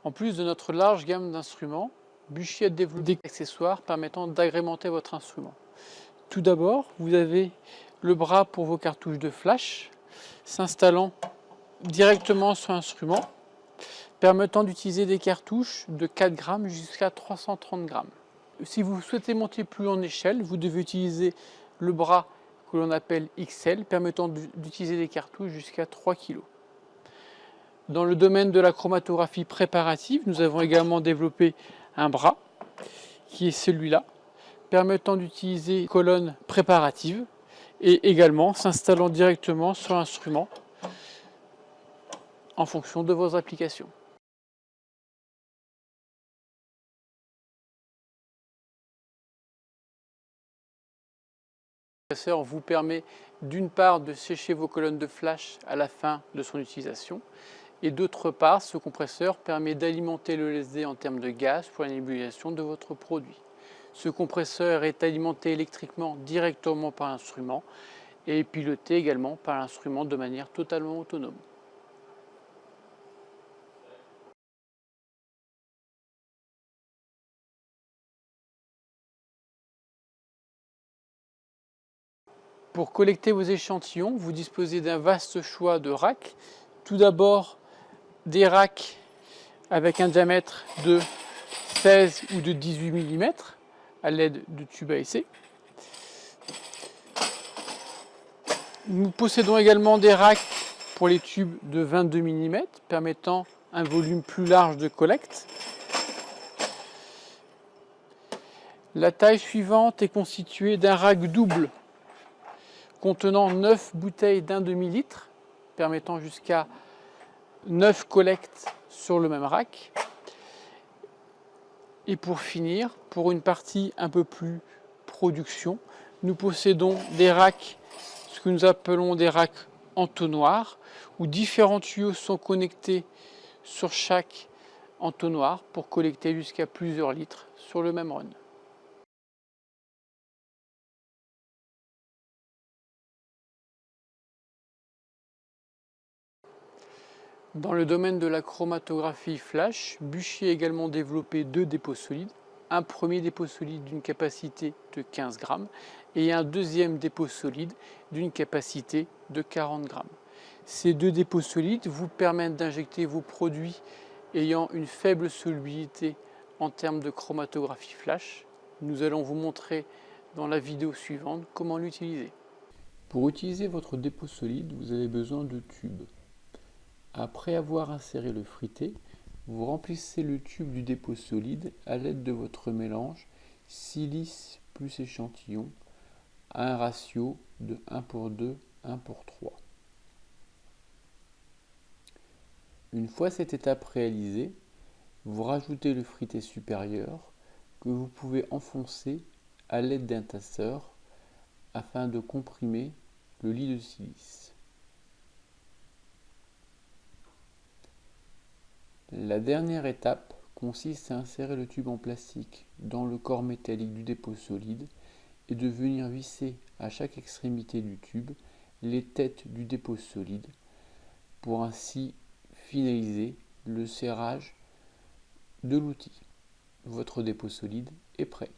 En plus de notre large gamme d'instruments, Buchy a développé des accessoires permettant d'agrémenter votre instrument. Tout d'abord, vous avez le bras pour vos cartouches de flash s'installant directement sur l'instrument, permettant d'utiliser des cartouches de 4 grammes jusqu'à 330 grammes. Si vous souhaitez monter plus en échelle, vous devez utiliser le bras que l'on appelle XL, permettant d'utiliser des cartouches jusqu'à 3 kg. Dans le domaine de la chromatographie préparative, nous avons également développé un bras, qui est celui-là, permettant d'utiliser une colonne préparative et également s'installant directement sur l'instrument en fonction de vos applications. Le compresseur vous permet d'une part de sécher vos colonnes de flash à la fin de son utilisation et d'autre part ce compresseur permet d'alimenter le LSD en termes de gaz pour la nébulisation de votre produit. Ce compresseur est alimenté électriquement directement par l'instrument et est piloté également par l'instrument de manière totalement autonome. Pour collecter vos échantillons, vous disposez d'un vaste choix de racks. Tout d'abord, des racks avec un diamètre de 16 ou de 18 mm à l'aide de tubes à essai. Nous possédons également des racks pour les tubes de 22 mm permettant un volume plus large de collecte. La taille suivante est constituée d'un rack double contenant 9 bouteilles d'un demi-litre, permettant jusqu'à 9 collectes sur le même rack. Et pour finir, pour une partie un peu plus production, nous possédons des racks, ce que nous appelons des racks entonnoirs, où différents tuyaux sont connectés sur chaque entonnoir pour collecter jusqu'à plusieurs litres sur le même run. Dans le domaine de la chromatographie flash, Buchy a également développé 2 dépôts solides. Un premier dépôt solide d'une capacité de 15 grammes et un deuxième dépôt solide d'une capacité de 40 grammes. Ces 2 dépôts solides vous permettent d'injecter vos produits ayant une faible solubilité en termes de chromatographie flash. Nous allons vous montrer dans la vidéo suivante comment l'utiliser. Pour utiliser votre dépôt solide, vous avez besoin de tubes. Après avoir inséré le fruité, vous remplissez le tube du dépôt solide à l'aide de votre mélange silice plus échantillon à un ratio de 1:2, 1:3. Une fois cette étape réalisée, vous rajoutez le fruité supérieur que vous pouvez enfoncer à l'aide d'un tasseur afin de comprimer le lit de silice. La dernière étape consiste à insérer le tube en plastique dans le corps métallique du dépôt solide et de venir visser à chaque extrémité du tube les têtes du dépôt solide pour ainsi finaliser le serrage de l'outil. Votre dépôt solide est prêt.